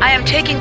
I am taking...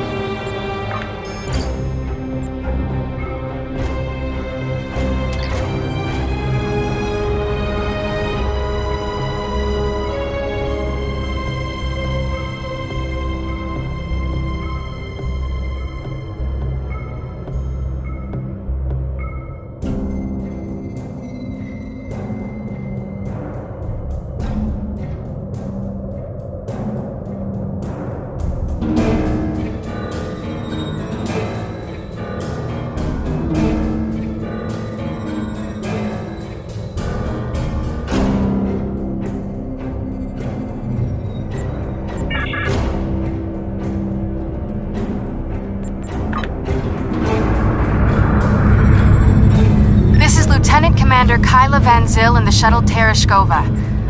Lieutenant Commander Kyla Van Zyl in the shuttle Tereshkova.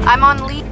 I'm on leave.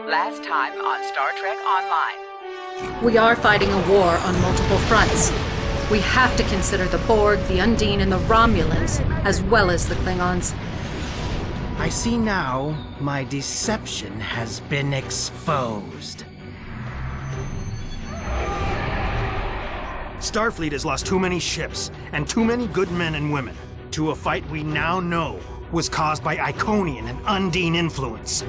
Last time on Star Trek Online. We are fighting a war on multiple fronts. We have to consider the Borg, the Undine, and the Romulans, as well as the Klingons. I see now my deception has been exposed. Starfleet has lost too many ships and too many good men and women to a fight we now know was caused by Iconian and Undine influence.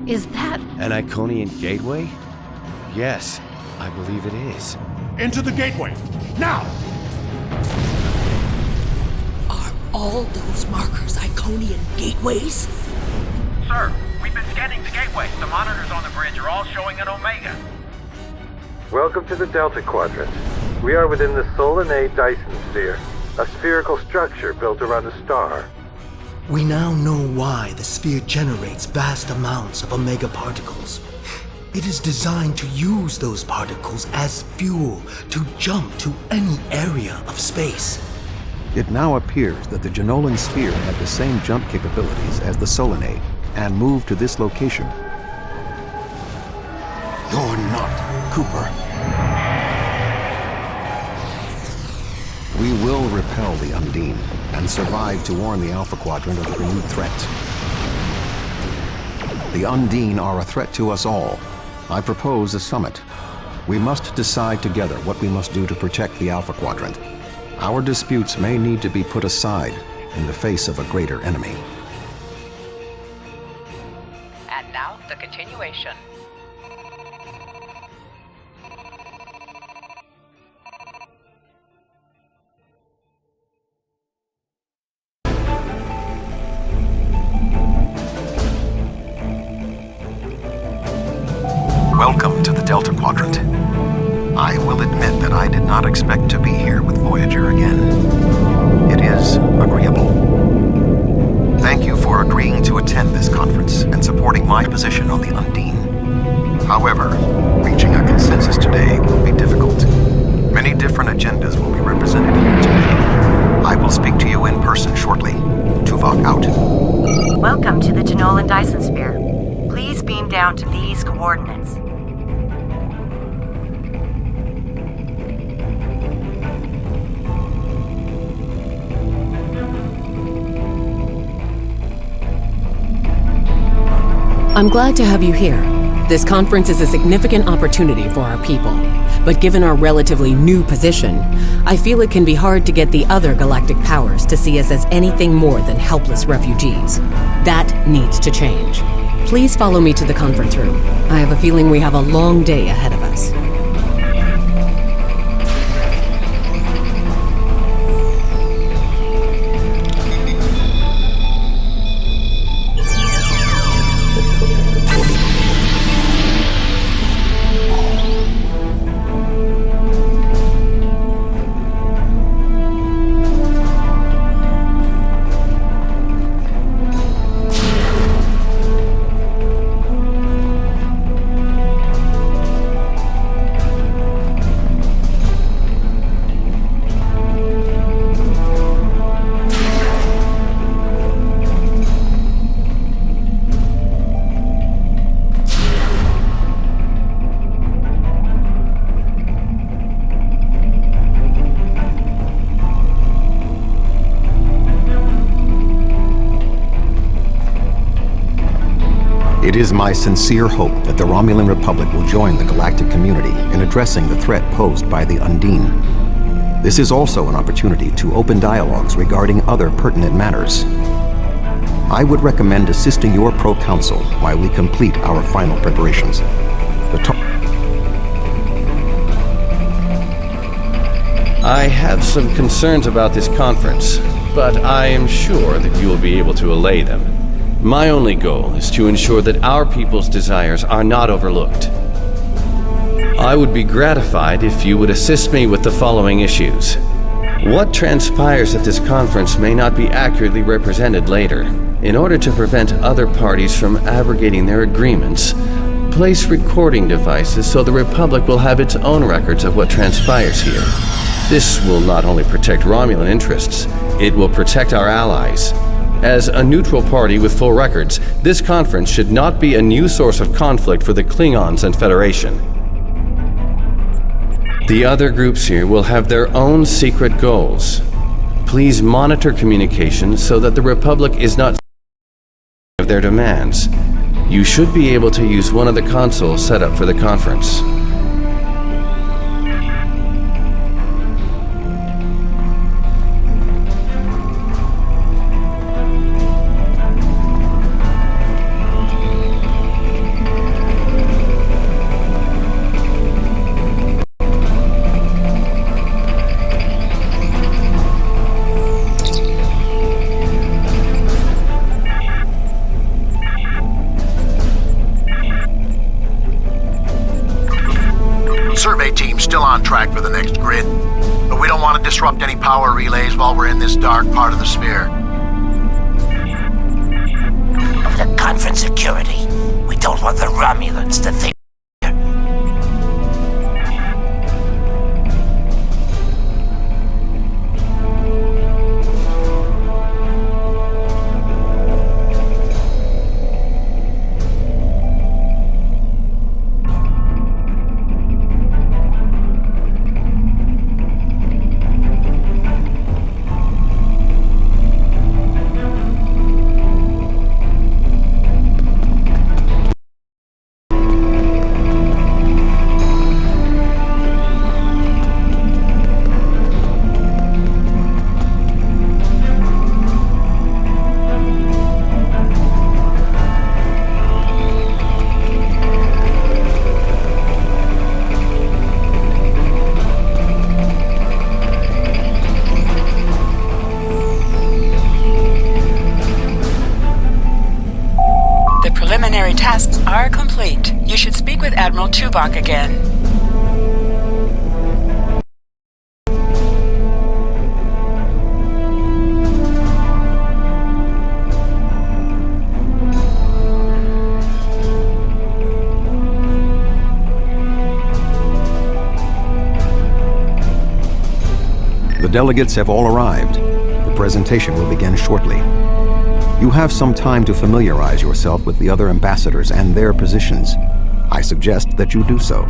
Is that... An Iconian gateway? Yes, I believe it is. Into the gateway, now! Are all those markers Iconian gateways? Sir, we've been scanning the gateway. The monitors on the bridge are all showing an Omega. Welcome to the Delta Quadrant. We are within the Solanae Dyson Sphere, a spherical structure built around a star. We now know why the sphere generates vast amounts of Omega particles. It is designed to use those particles as fuel to jump to any area of space. It now appears that the Jenolan sphere had the same jump capabilities as the Solanae and moved to this location. You're not Cooper. We will repel the Undine and survive to warn the Alpha Quadrant of the renewed threat. The Undine are a threat to us all. I propose a summit. We must decide together what we must do to protect the Alpha Quadrant. Our disputes may need to be put aside in the face of a greater enemy. continuation. Welcome to the Delta Quadrant. I will admit that I did not expect to be here with Voyager again. It is agreeable. Thank you for agreeing to attend this conference and supporting my position on the Undine. However, reaching a consensus today will be difficult. Many different agendas will be represented here today. I will speak to you in person shortly. Tuvok out. Welcome to the Romulan Dyson Sphere. Please beam down to these coordinates. I'm glad to have you here. This conference is a significant opportunity for our people. But given our relatively new position, I feel it can be hard to get the other galactic powers to see us as anything more than helpless refugees. That needs to change. Please follow me to the conference room. I have a feeling we have a long day ahead of us. It is my sincere hope that the Romulan Republic will join the galactic community in addressing the threat posed by the Undine. This is also an opportunity to open dialogues regarding other pertinent matters. I would recommend assisting your pro-council while we complete our final preparations. I have some concerns about this conference, but I am sure that you will be able to allay them. My only goal is to ensure that our people's desires are not overlooked. I would be gratified if you would assist me with the following issues. What transpires at this conference may not be accurately represented later. In order to prevent other parties from abrogating their agreements, place recording devices so the Republic will have its own records of what transpires here. This will not only protect Romulan interests, it will protect our allies. As a neutral party with full records, this conference should not be a new source of conflict for the Klingons and Federation. The other groups here will have their own secret goals. Please monitor communications so that the Republic is not of their demands. You should be able to use one of the consoles set up for the conference. Survey team's still on track for the next grid, but we don't want to disrupt any power relays while we're in this dark part of the sphere. Of the conference security, we don't want the Romulans to think. Admiral Tuvok again. The delegates have all arrived. The presentation will begin shortly. You have some time to familiarize yourself with the other ambassadors and their positions. I suggest that you do so.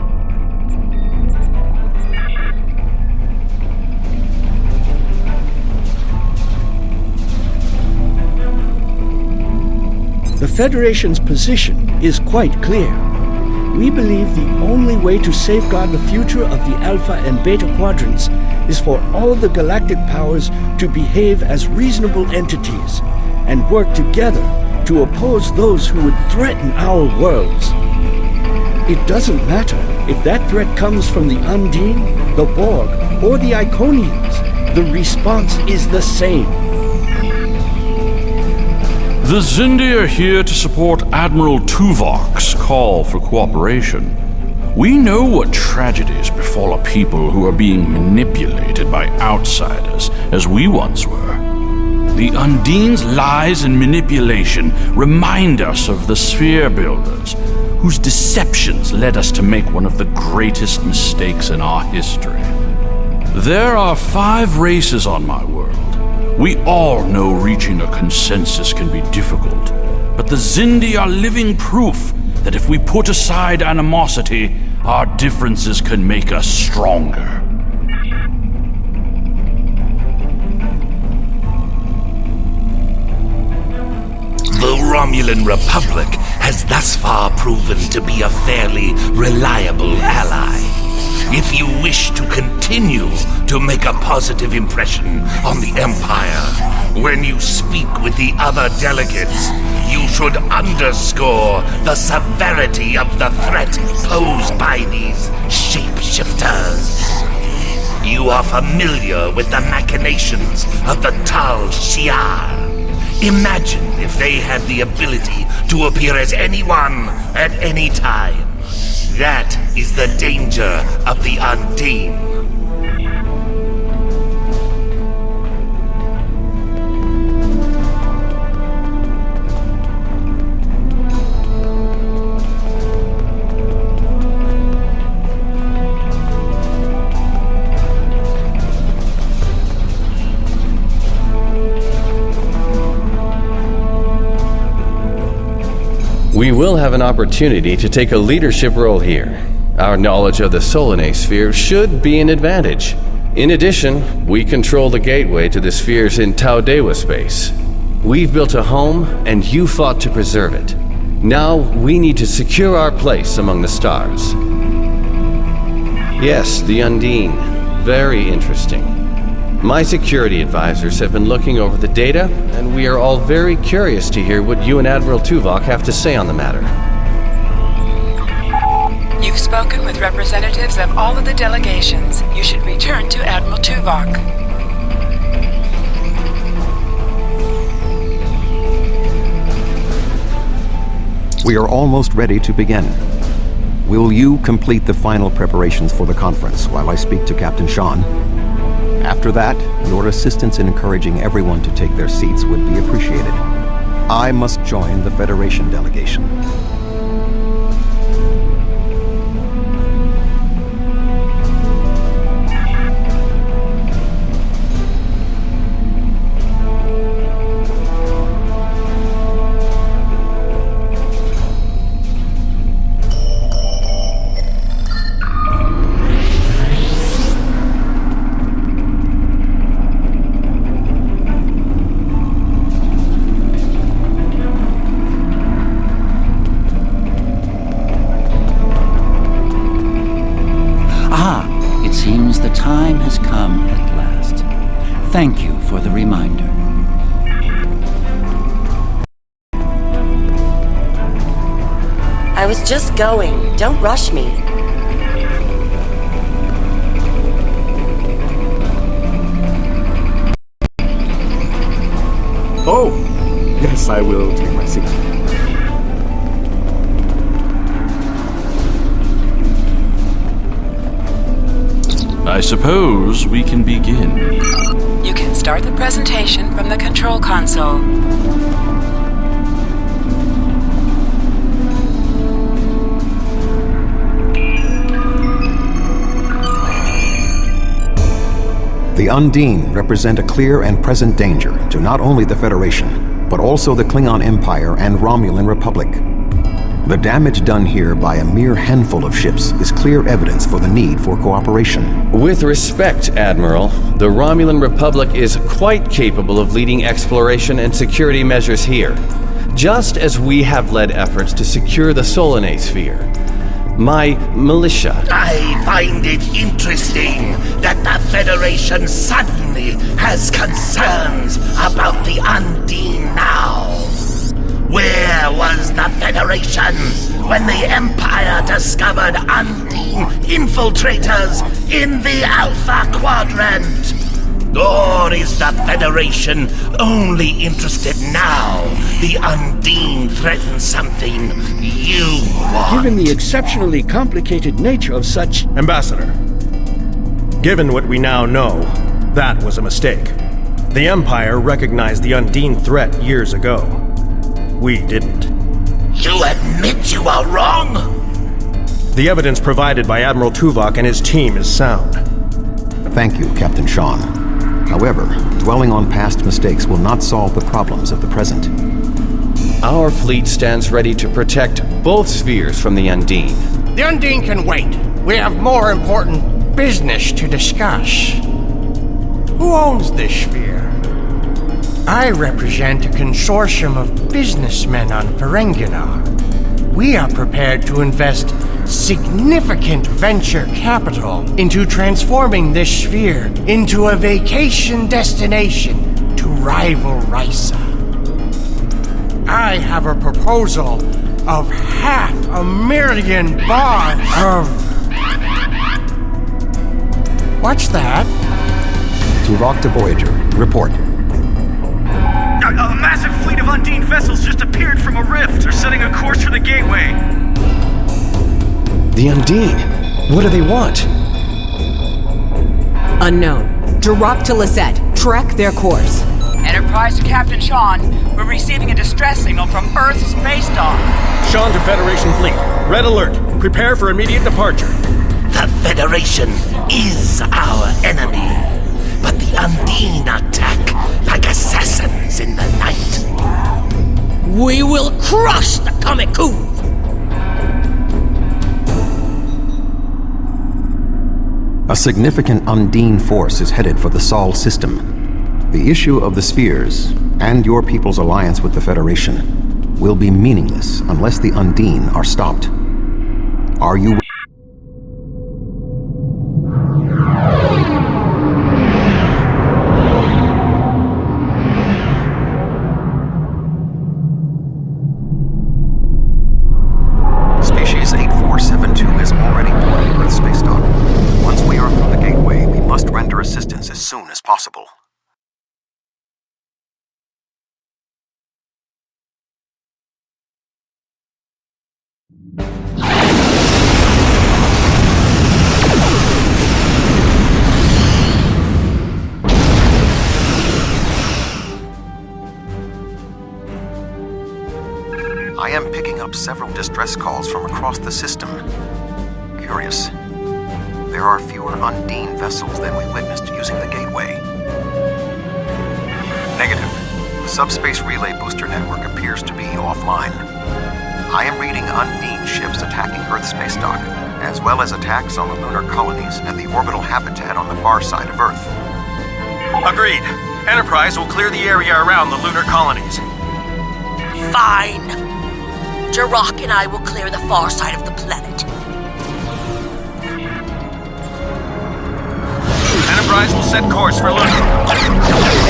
The Federation's position is quite clear. We believe the only way to safeguard the future of the Alpha and Beta Quadrants is for all the galactic powers to behave as reasonable entities and work together to oppose those who would threaten our worlds. It doesn't matter if that threat comes from the Undine, the Borg, or the Iconians. The response is the same. The Xindi are here to support Admiral Tuvok's call for cooperation. We know what tragedies befall a people who are being manipulated by outsiders, as we once were. The Undine's lies and manipulation remind us of the Sphere Builders, whose deceptions led us to make one of the greatest mistakes in our history. There are 5 races on my world. We all know reaching a consensus can be difficult, but the Xindi are living proof that if we put aside animosity, our differences can make us stronger. The Romulan Republic has thus far proven to be a fairly reliable ally. If you wish to continue to make a positive impression on the Empire, when you speak with the other delegates, you should underscore the severity of the threat posed by these shapeshifters. You are familiar with the machinations of the Tal Shiar. Imagine if they had the ability to appear as anyone at any time. That is the danger of the Undine. We will have an opportunity to take a leadership role here. Our knowledge of the Solanae sphere should be an advantage. In addition, we control the gateway to the spheres in Taudewa space. We've built a home, and you fought to preserve it. Now, we need to secure our place among the stars. Yes, the Undine. Very interesting. My security advisors have been looking over the data, and we are all very curious to hear what you and Admiral Tuvok have to say on the matter. You've spoken with representatives of all of the delegations. You should return to Admiral Tuvok. We are almost ready to begin. Will you complete the final preparations for the conference while I speak to Captain Sean? After that, your assistance in encouraging everyone to take their seats would be appreciated. I must join the Federation delegation. The time has come at last. Thank you for the reminder. I was just going. Don't rush me. Oh, yes, I will take my seat. I suppose we can begin. You can start the presentation from the control console. The Undine represent a clear and present danger to not only the Federation, but also the Klingon Empire and Romulan Republic. The damage done here by a mere handful of ships is clear evidence for the need for cooperation. With respect, Admiral, the Romulan Republic is quite capable of leading exploration and security measures here, just as we have led efforts to secure the Solanae sphere. My militia. I find it interesting that the Federation suddenly has concerns about the Undine now. Where was the Federation when the Empire discovered Undine infiltrators in the Alpha Quadrant? Or is the Federation only interested now the Undine threatens something you want? Given the exceptionally complicated nature of such... Ambassador, given what we now know, that was a mistake. The Empire recognized the Undine threat years ago. We didn't. You admit you are wrong? The evidence provided by Admiral Tuvok and his team is sound. Thank you, Captain Sean. However, dwelling on past mistakes will not solve the problems of the present. Our fleet stands ready to protect both spheres from the Undine. The Undine can wait. We have more important business to discuss. Who owns this sphere? I represent a consortium of businessmen on Ferenginar. We are prepared to invest significant venture capital into transforming this sphere into a vacation destination to rival Risa. I have a proposal of 500,000 bar of... What's that? Tuvok to Voyager. Report. A massive fleet of Undine vessels just appeared from a rift. They're setting a course for the gateway. The Undine? What do they want? Unknown. Drop to Lisette. Track their course. Enterprise to Captain Sean. We're receiving a distress signal from Earth's space dock. Sean to Federation fleet. Red alert. Prepare for immediate departure. The Federation is our enemy, but the Undine attack like assassins in the night. We will crush the Kamikuth! A significant Undine force is headed for the Sol system. The issue of the spheres, and your people's alliance with the Federation, will be meaningless unless the Undine are stopped. Are you... Species 8472 is already boarding Earth space dock. Once we are through the gateway, we must render assistance as soon as possible. I am picking up several distress calls from across the system. Curious. There are fewer Undine vessels than we witnessed using the gateway. Negative. The subspace relay booster network appears to be offline. I am reading Undine ships attacking Earth space dock, as well as attacks on the lunar colonies and the orbital habitat on the far side of Earth. Agreed. Enterprise will clear the area around the lunar colonies. Fine. Jirok and I will clear the far side of the planet. Enterprise will set course for lunar.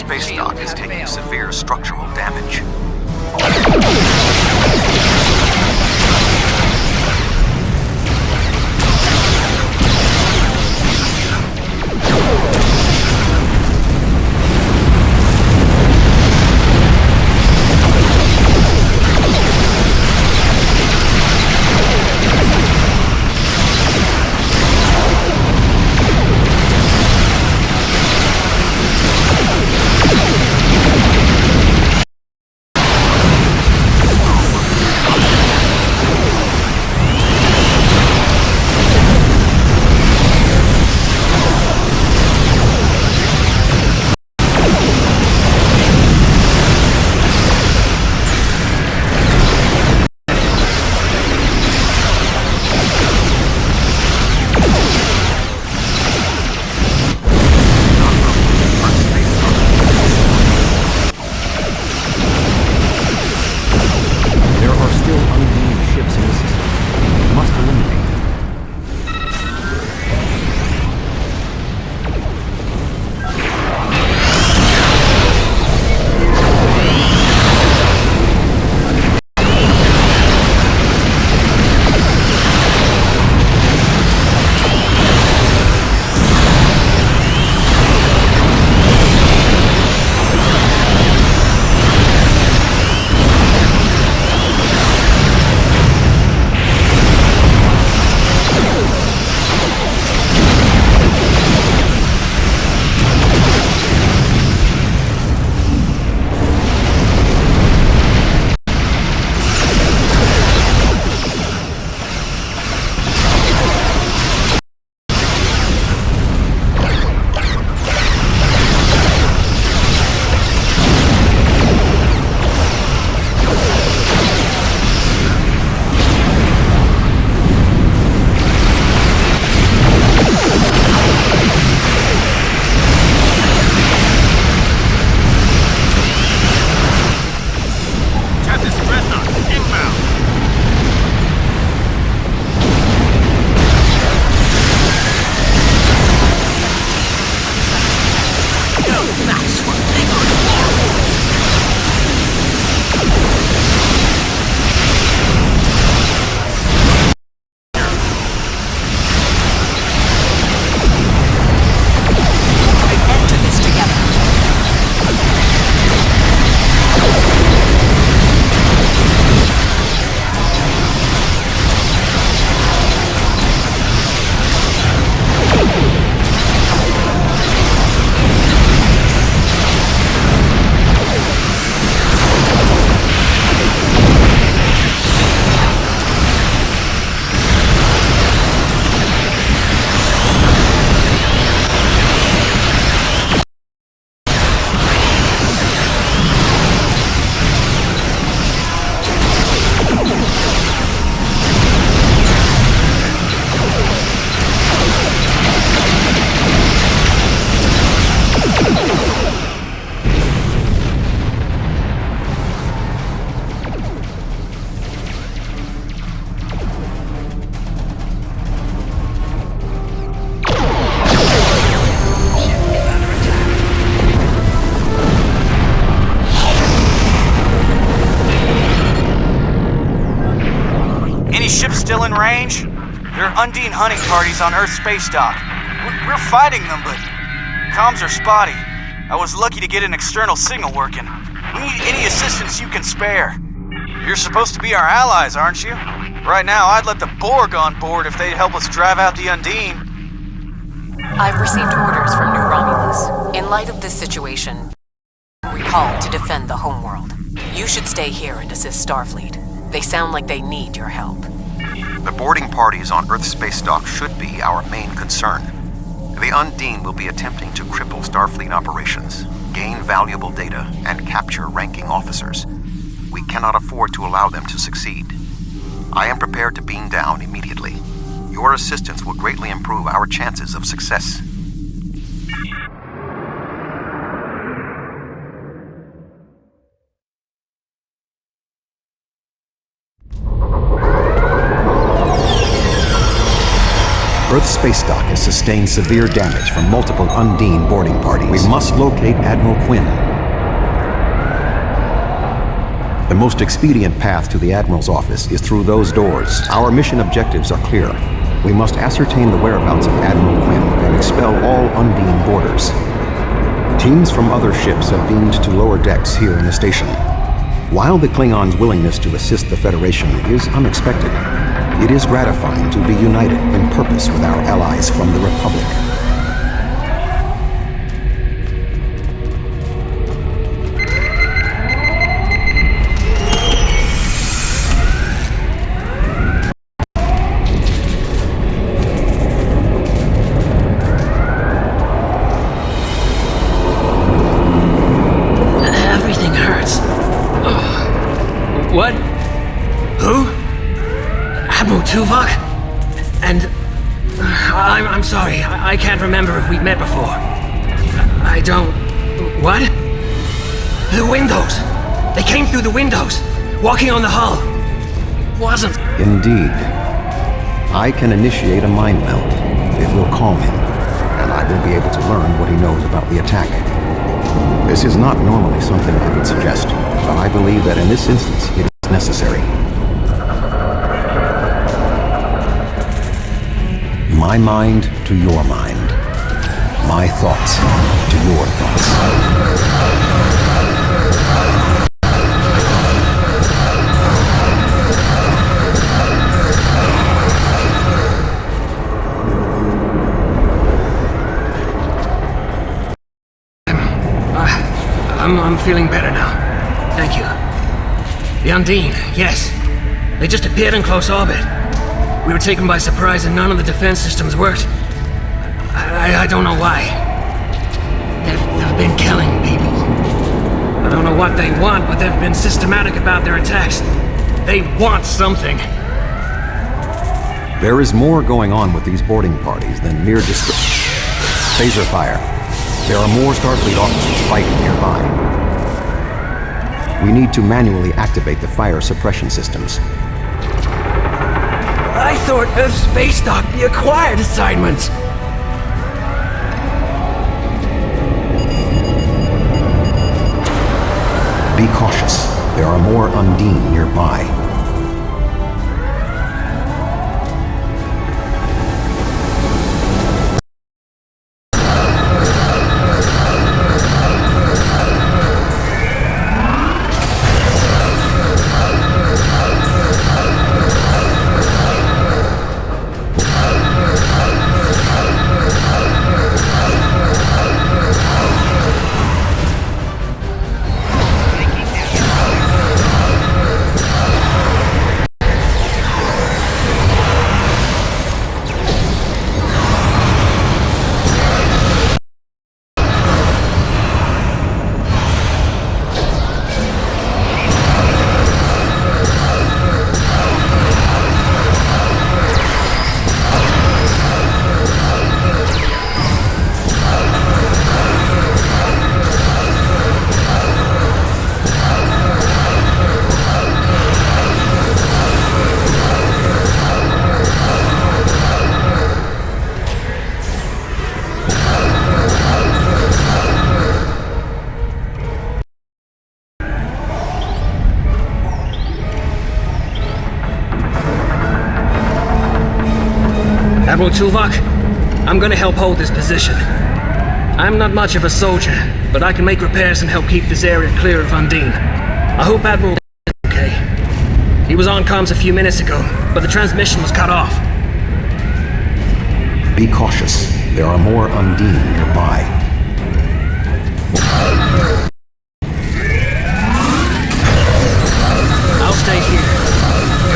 space dock is taking severe structural damage. Still in range? There are Undine hunting parties on Earth's space dock. We're fighting them, but comms are spotty. I was lucky to get an external signal working. We need any assistance you can spare. You're supposed to be our allies, aren't you? Right now, I'd let the Borg on board if they'd help us drive out the Undine. I've received orders from New Romulus. In light of this situation, we're called to defend the homeworld. You should stay here and assist Starfleet. They sound like they need your help. The boarding parties on Earth's space dock should be our main concern. The Undine will be attempting to cripple Starfleet operations, gain valuable data, and capture ranking officers. We cannot afford to allow them to succeed. I am prepared to beam down immediately. Your assistance will greatly improve our chances of success. Earth's space dock has sustained severe damage from multiple Undine boarding parties. We must locate Admiral Quinn. The most expedient path to the Admiral's office is through those doors. Our mission objectives are clear. We must ascertain the whereabouts of Admiral Quinn and expel all Undine boarders. Teams from other ships have beamed to lower decks here in the station. While the Klingons' willingness to assist the Federation is unexpected, it is gratifying to be united in purpose with our allies from the Republic. Everything hurts. What? Who? Admiral Tuvok? And... I'm sorry, I can't remember if we've met before. I don't... What? The windows! They came through the windows, walking on the hull. Wasn't... Indeed. I can initiate a mind meld. It will calm him, and I will be able to learn what he knows about the attack. This is not normally something I would suggest, but I believe that in this instance it is necessary. My mind to your mind. My thoughts to your thoughts. I'm feeling better now. Thank you. The Undine, yes. They just appeared in close orbit. We were taken by surprise and none of the defense systems worked. I don't know why. They've been killing people. I don't know what they want, but they've been systematic about their attacks. They want something. There is more going on with these boarding parties than mere phaser fire. There are more Starfleet officers fighting nearby. We need to manually activate the fire suppression systems. I thought Earth's space dock be a quiet assignment. Be cautious. There are more Undine nearby. Admiral Tuvok, I'm gonna help hold this position. I'm not much of a soldier, but I can make repairs and help keep this area clear of Undine. I hope Admiral is okay. He was on comms a few minutes ago, but the transmission was cut off. Be cautious. There are more Undine nearby. I'll stay here.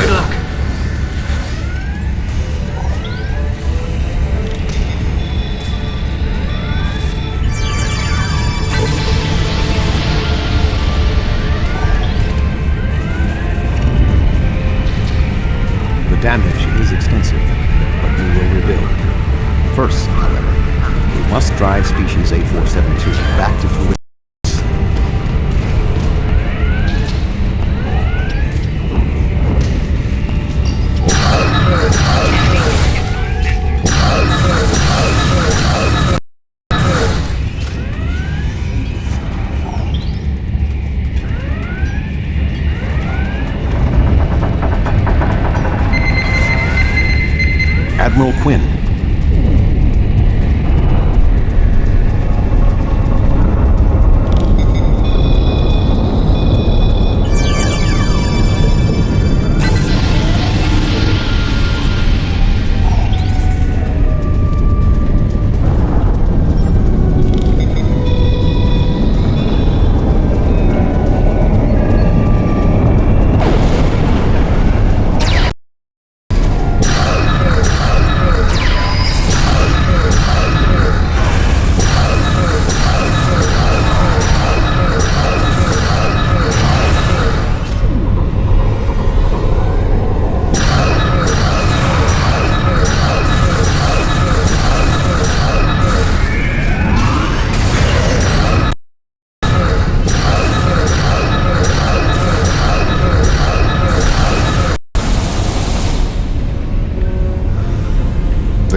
Good luck. The damage is extensive, but we will rebuild. First, however, we must drive Species 8472 back to fluid.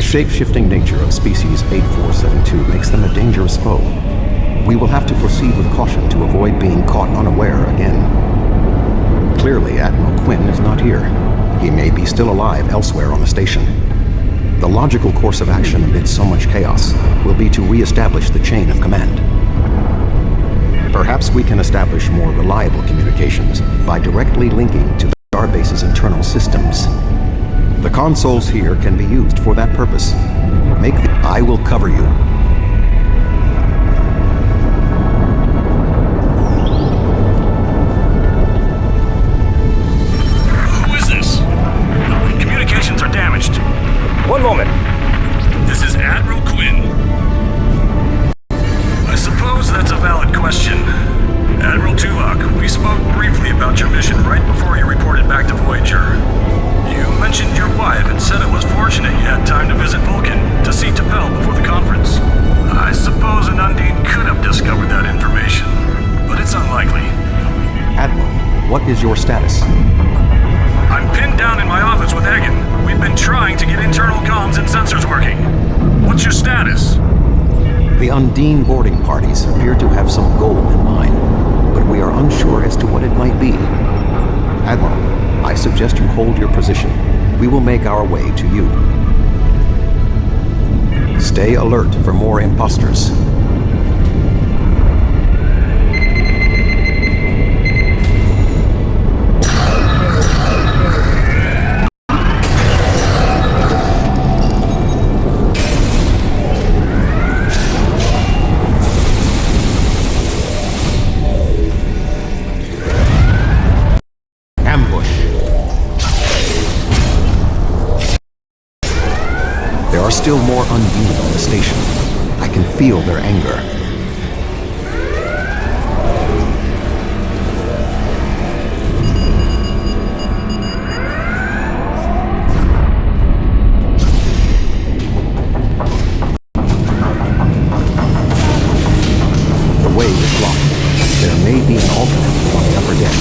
shape-shifting nature of species 8472 makes them a dangerous foe. We will have to proceed with caution to avoid being caught unaware again. Clearly, Admiral Quinn is not here. He may be still alive elsewhere on the station. The logical course of action amid so much chaos will be to re-establish the chain of command. Perhaps we can establish more reliable communications by directly linking to the Starbase's internal systems. The consoles here can be used for that purpose. I will cover you. Who is this? Communications are damaged. One moment. This is Admiral Quinn. I suppose that's a valid question. Admiral Tuvok, we spoke briefly about your mission right before you reported back to Voyager. You mentioned your wife and said it was fortunate you had time to visit Vulcan to see T'Pel before the conference. I suppose an Undine could have discovered that information, but it's unlikely. Admiral, what is your status? I'm pinned down in my office with Egan. We've been trying to get internal comms and sensors working. What's your status? The Undine boarding parties appear to have some gold in mind, but we are unsure as to what it might be. Admiral, I suggest you hold your position. We will make our way to you. Stay alert for more imposters. There are still more Undine on the station. I can feel their anger. The way is blocked. There may be an alternate on the upper deck.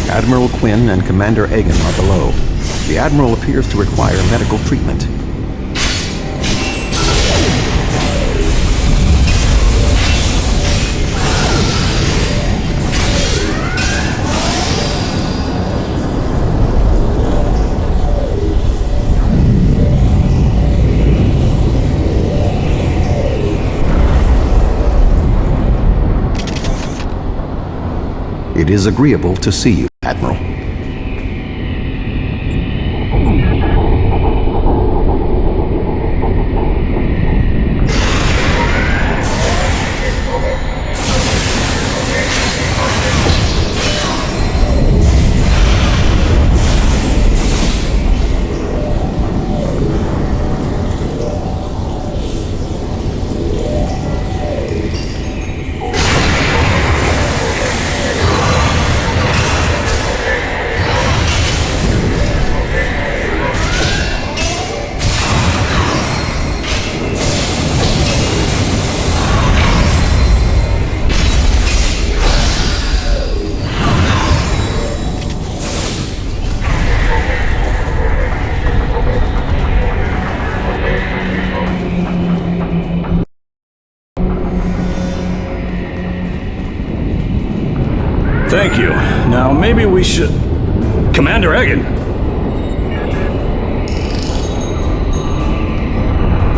Admiral Quinn and Commander Egan are below. The Admiral appears to require medical treatment. It is agreeable to see you, Admiral. Thank you. Now, maybe we should... Commander Egan!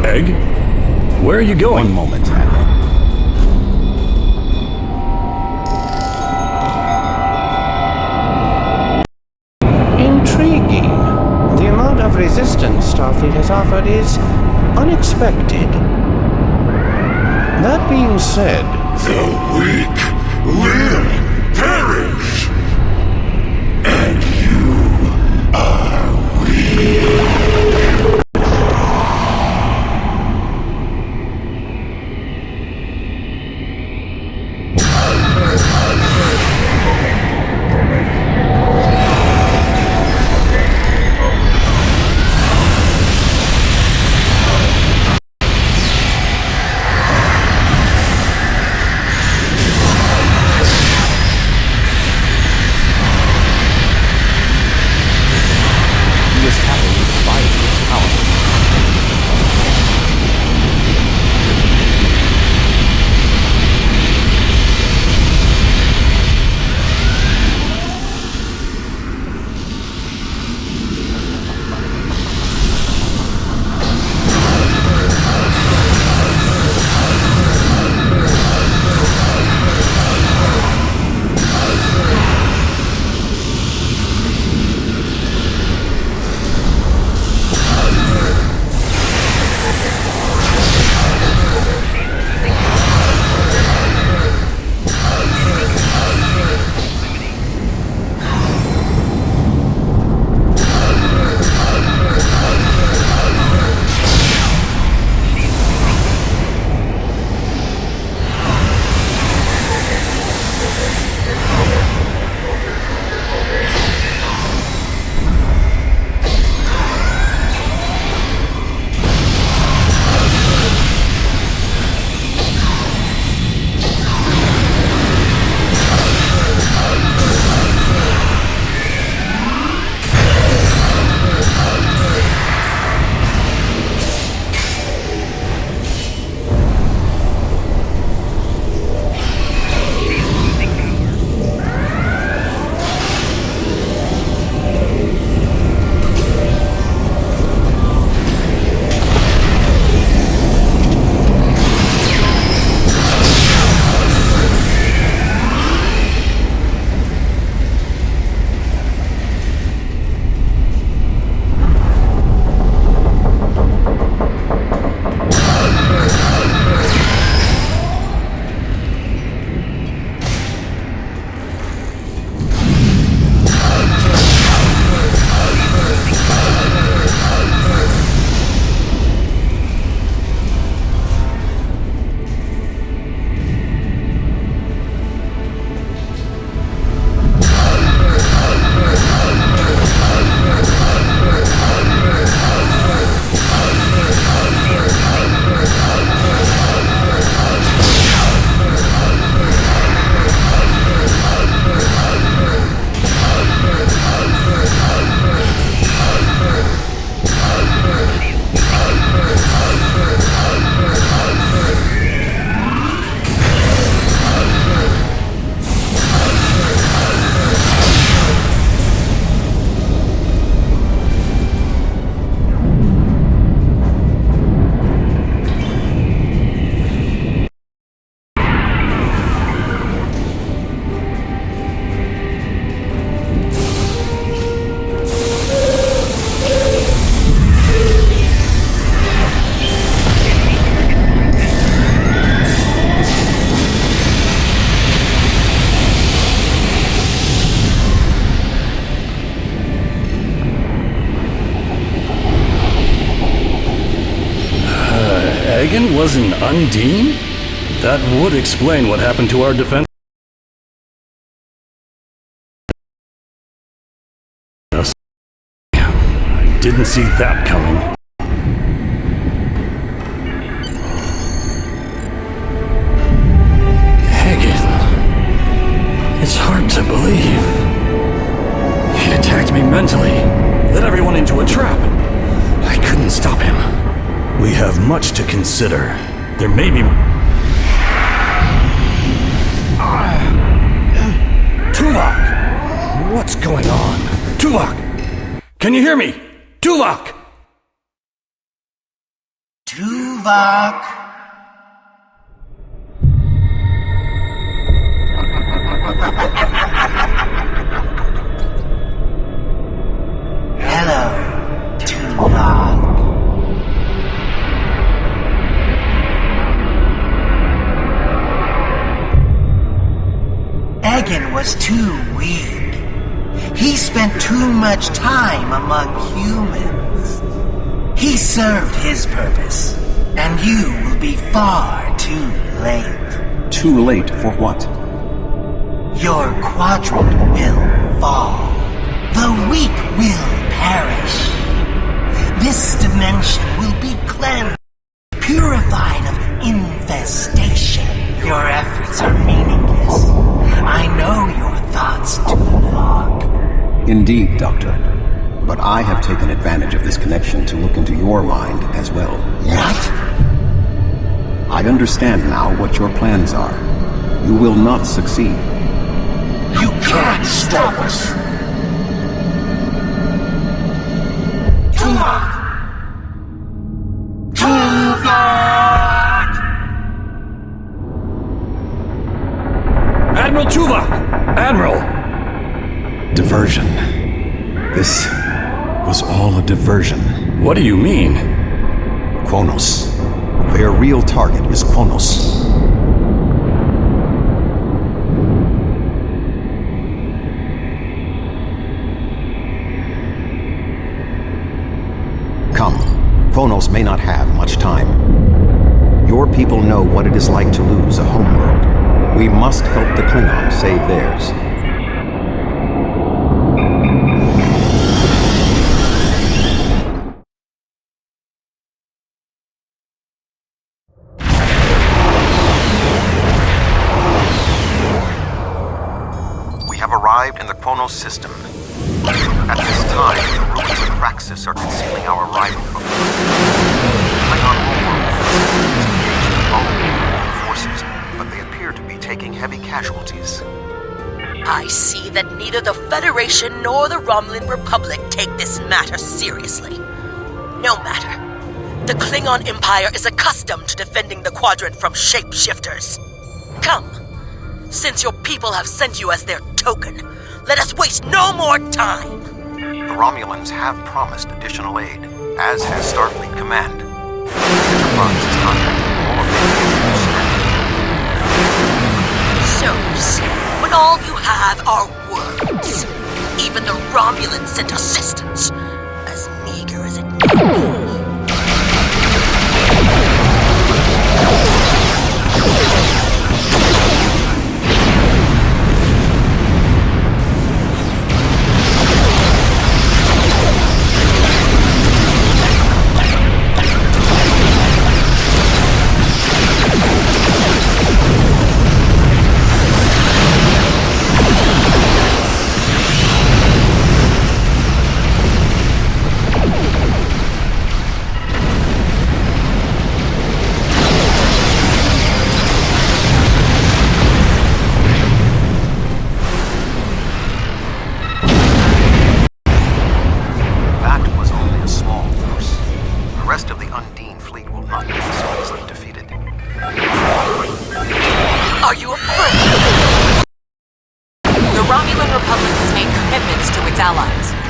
Egg? Where are you going? One moment, Admiral. Intriguing. resistance Starfleet has offered is unexpected. That being said, the weak will perish, and you are weak. Megan was an Undine? That would explain what happened to our defense. I didn't see that coming. Hagen. It's hard to believe. He attacked me mentally, led everyone into a trap. I couldn't stop him. We have much to consider. There may be... Tuvok! What's going on? Tuvok! Can you hear me? Tuvok! Tuvok! Hello, Tuvok. Tuvok. Egan was too weak. He spent too much time among humans. He served his purpose, and you will be far too late. Too late for what? Your quadrant will fall. The weak will perish. This dimension will be cleansed, purified of infestation. Your efforts are meaningless. I know your thoughts, Tuvok. Indeed, Doctor. But I have taken advantage of this connection to look into your mind as well. What? I understand now what your plans are. You will not succeed. You can't stop us. Tuvok! Tuvok! Admiral Tuvok! Admiral! Diversion. This was all a diversion. What do you mean? Kronos. Their real target is Kronos. Come. Kronos may not have much time. Your people know what it is like to lose a homeworld. We must help the Klingons save theirs. We have arrived in the Kronos system. At this time, the ruins of Praxis are concealing our arrival from the Klingon homeworld is engaged in vulnerable forces, but they appear to be taking heavy casualties. I see that neither the Federation nor the Romulan Republic take this matter seriously. No matter. The Klingon Empire is accustomed to defending the Quadrant from shapeshifters. Come. Since your people have sent you as their token, let us waste no more time! The Romulans have promised additional aid, as has Starfleet Command. Enterprise is contacting all of So sad, when all you have are words. Even the Romulans sent assistance, as meager as it may be.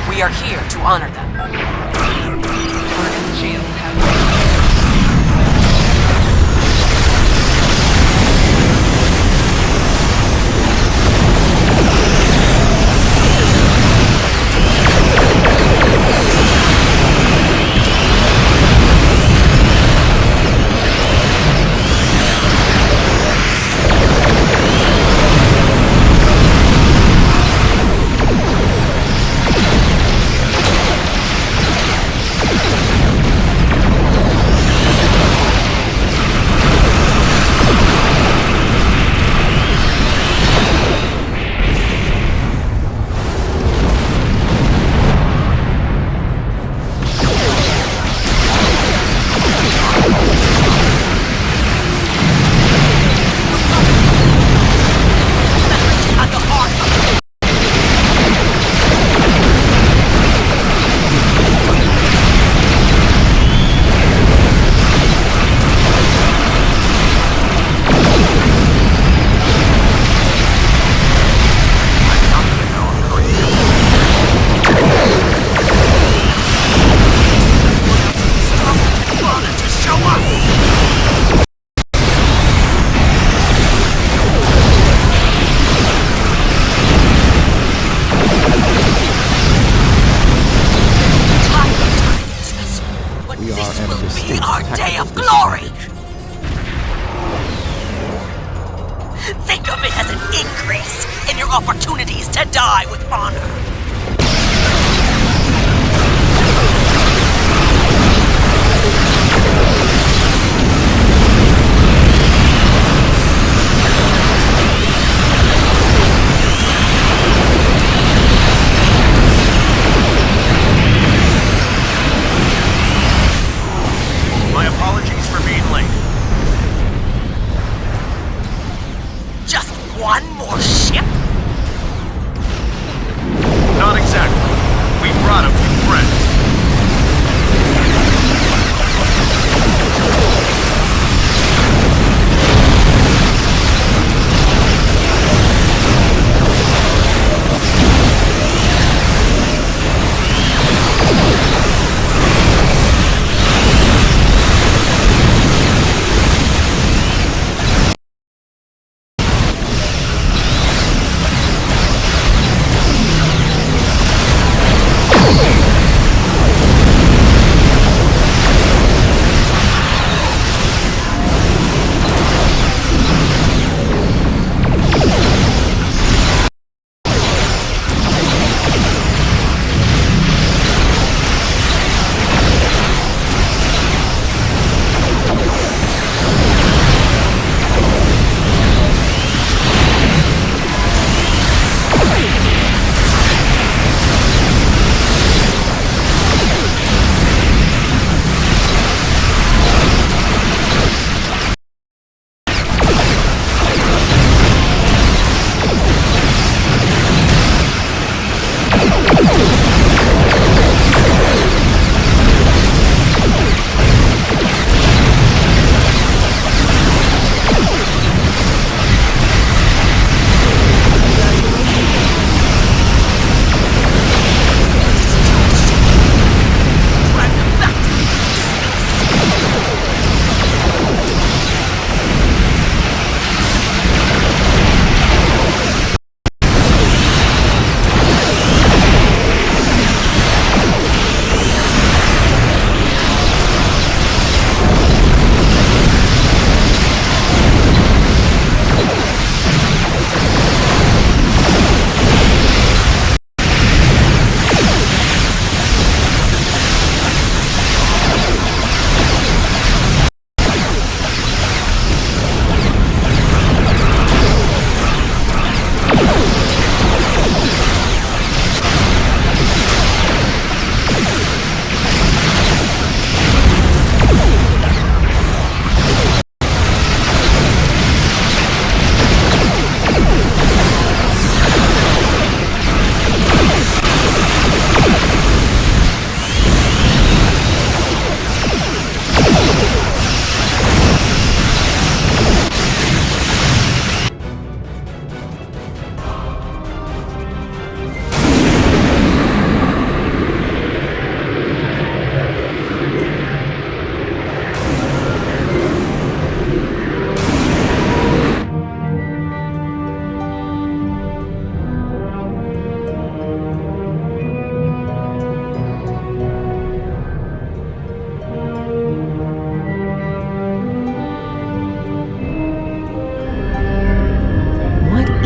We are here to honor them. our enemies Be our day of glory! Think of it as an increase in your opportunities to die with honor. My apologies for being late. Just one more ship? Not exactly. We brought a few friends.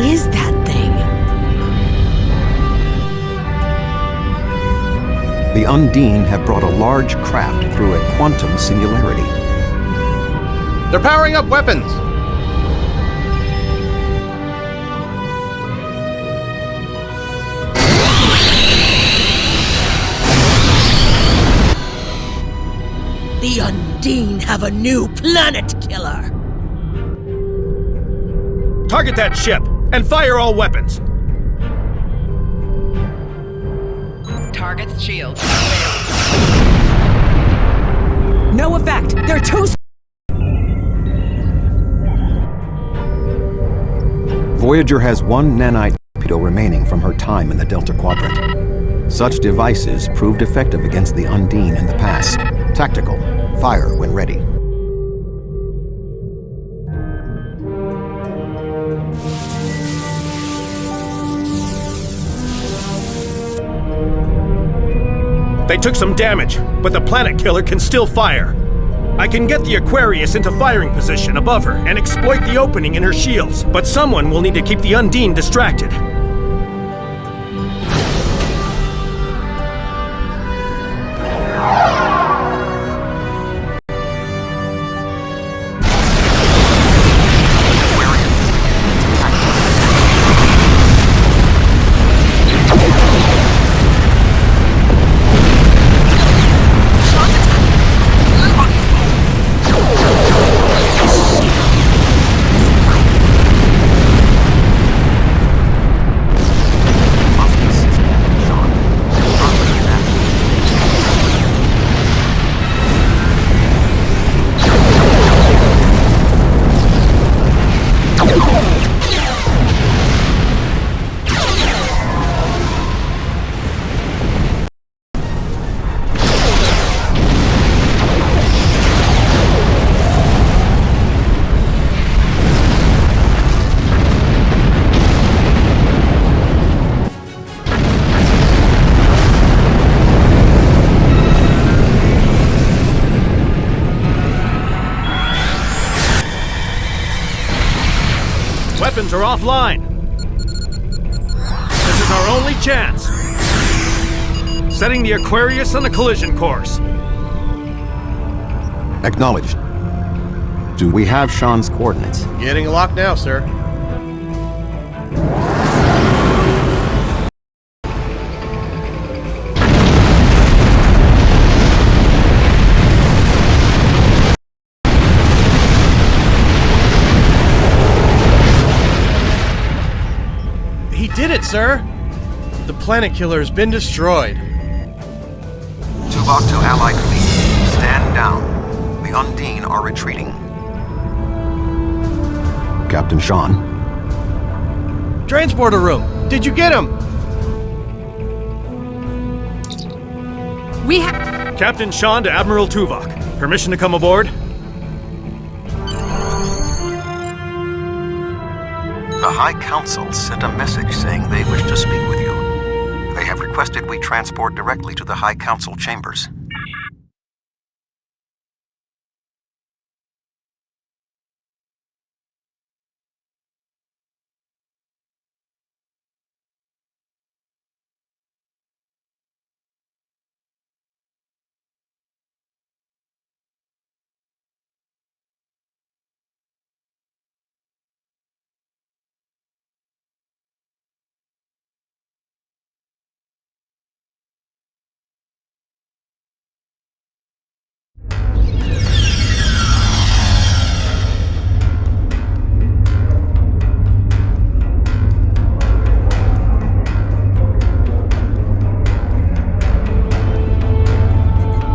is that thing? The Undine have brought a large craft through a quantum singularity. They're powering up weapons! The Undine have a new planet killer! Target that ship, and fire all weapons! Target's shield. No effect! They're too... Voyager has one nanite torpedo remaining from her time in the Delta Quadrant. Such devices proved effective against the Undine in the past. Tactical. Fire when ready. They took some damage, but the planet killer can still fire. I can get the Aquarius into firing position above her and exploit the opening in her shields, but someone will need to keep the Undine distracted. Weapons are offline. This is our only chance. Setting the Aquarius on a collision course. Acknowledged. Do we have Sean's coordinates? Getting locked now, sir. He did it, sir! The planet killer has been destroyed. Tuvok to Allied fleet. Stand down. The Undine are retreating. Captain Sean. Transporter room! Did you get him? We have... Captain Sean to Admiral Tuvok. Permission to come aboard? The High Council sent a message saying they wish to speak with you. They have requested we transport directly to the High Council chambers.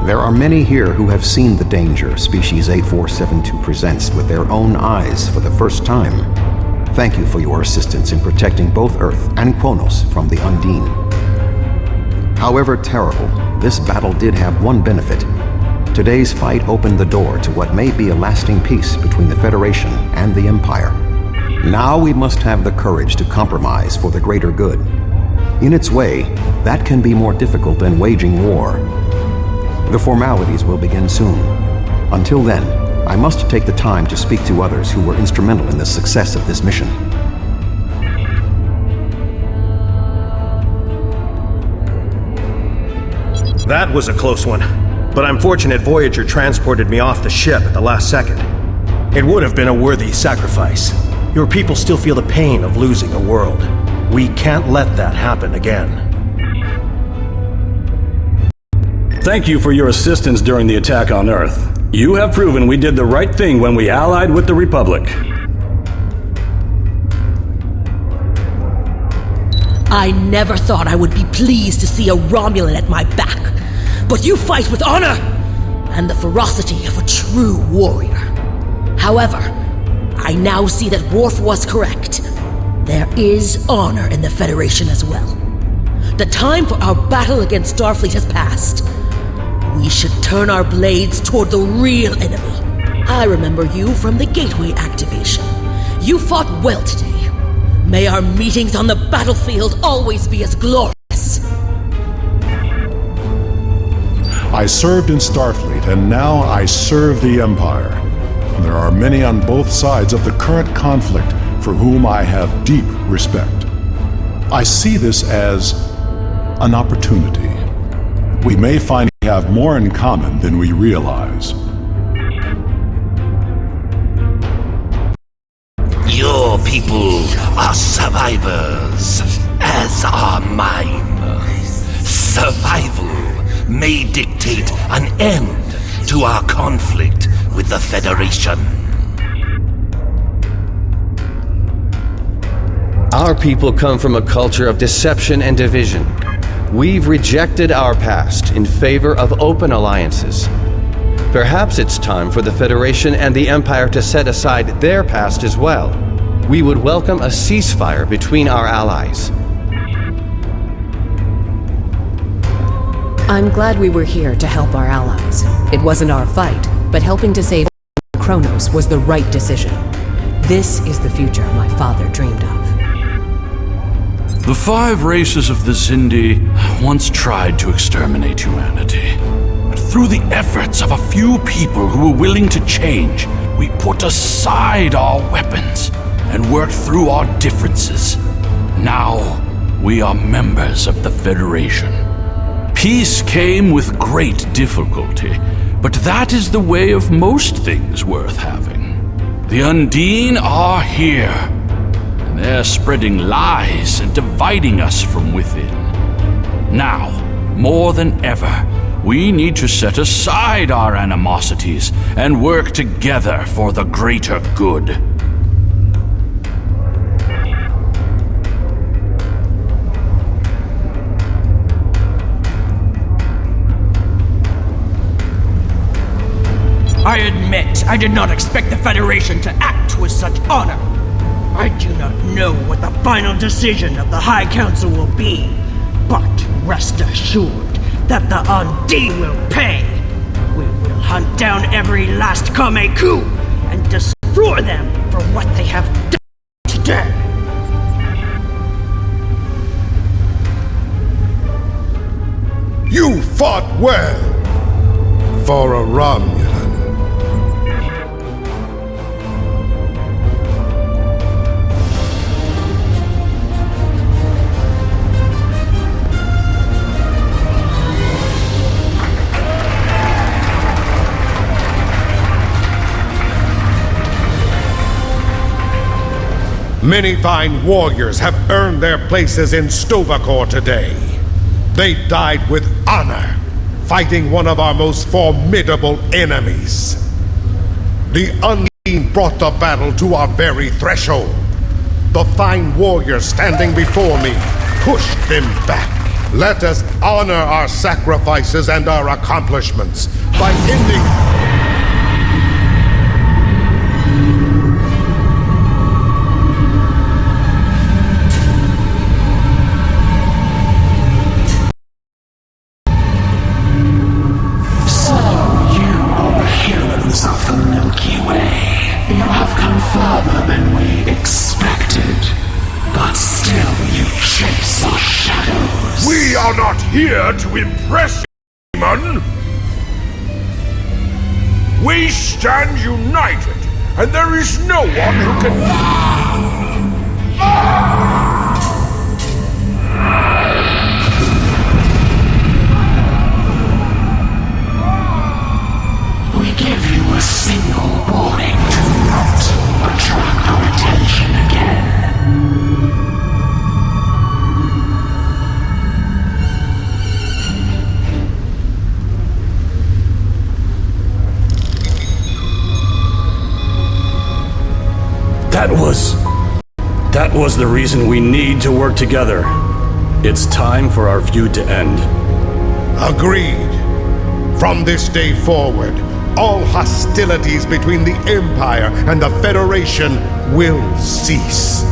There are many here who have seen the danger Species 8472 presents with their own eyes for the first time. Thank you for your assistance in protecting both Earth and Kronos from the Undine. However terrible, this battle did have one benefit. Today's fight opened the door to what may be a lasting peace between the Federation and the Empire. Now we must have the courage to compromise for the greater good. In its way, that can be more difficult than waging war. The formalities will begin soon. Until then, I must take the time to speak to others who were instrumental in the success of this mission. That was a close one, but I'm fortunate Voyager transported me off the ship at the last second. It would have been a worthy sacrifice. Your people still feel the pain of losing a world. We can't let that happen again. Thank you for your assistance during the attack on Earth. You have proven we did the right thing when we allied with the Republic. I never thought I would be pleased to see a Romulan at my back. But you fight with honor and the ferocity of a true warrior. However, I now see that Worf was correct. There is honor in the Federation as well. The time for our battle against Starfleet has passed. We should turn our blades toward the real enemy. I remember you from the Gateway activation. You fought well today. May our meetings on the battlefield always be as glorious. I served in Starfleet, and now I serve the Empire. There are many on both sides of the current conflict for whom I have deep respect. I see this as an opportunity. We may find we have more in common than we realize. Your people are survivors, as are mine. Survival may dictate an end to our conflict with the Federation. Our people come from a culture of deception and division. We've rejected our past in favor of open alliances. Perhaps it's time for the Federation and the Empire to set aside their past as well. We would welcome a ceasefire between our allies. I'm glad we were here to help our allies. It wasn't our fight, but helping to save Kronos was the right decision. This is the future my father dreamed of. The 5 races of the Xindi once tried to exterminate humanity. But through the efforts of a few people who were willing to change, we put aside our weapons and worked through our differences. Now, we are members of the Federation. Peace came with great difficulty, but that is the way of most things worth having. The Undine are here, and they're spreading lies and dividing us from within. Now, more than ever, we need to set aside our animosities and work together for the greater good. I admit, I did not expect the Federation to act with such honor. I do not know what the final decision of the High Council will be, but rest assured that the Undine will pay. We will hunt down every last Kameku and destroy them for what they have done today. You fought well for a Romulan. Many fine warriors have earned their places in Tuvok today. They died with honor, fighting one of our most formidable enemies. The Undine brought the battle to our very threshold. The fine warriors standing before me pushed them back. Let us honor our sacrifices and our accomplishments by ending... We are not here to impress you, demon! We stand united, and there is no one who can... We give you a single warning. Do not attract our attention again. That was the reason we need to work together. It's time for our feud to end. Agreed. From this day forward, all hostilities between the Empire and the Federation will cease.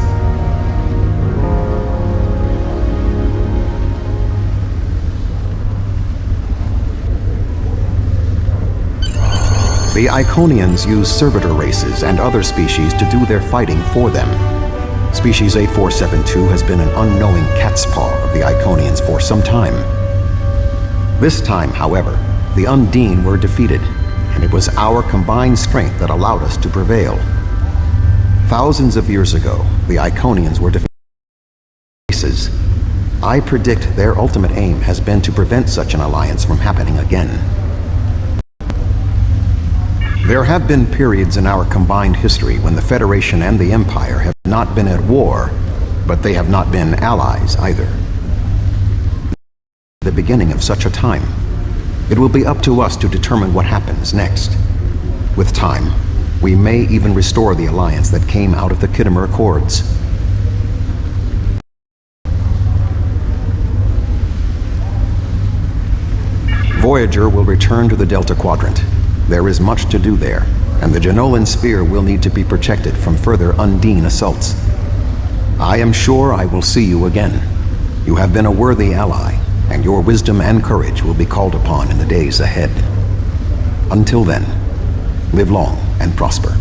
The Iconians use servitor races and other species to do their fighting for them. Species 8472 has been an unknowing cat's paw of the Iconians for some time. This time, however, The Undine were defeated, and it was our combined strength that allowed us to prevail. Thousands of years ago, the Iconians were defeated. I predict their ultimate aim has been to prevent such an alliance from happening again. There have been periods in our combined history when the Federation and the Empire have not been at war, but they have not been allies either. The beginning of such a time. It will be up to us to determine what happens next. With time, we may even restore the alliance that came out of the Khitomer Accords. Voyager will return to the Delta Quadrant. There is much to do there, and the Jenolan Sphere will need to be protected from further Undine assaults. I am sure I will see you again. You have been a worthy ally, and your wisdom and courage will be called upon in the days ahead. Until then, live long and prosper.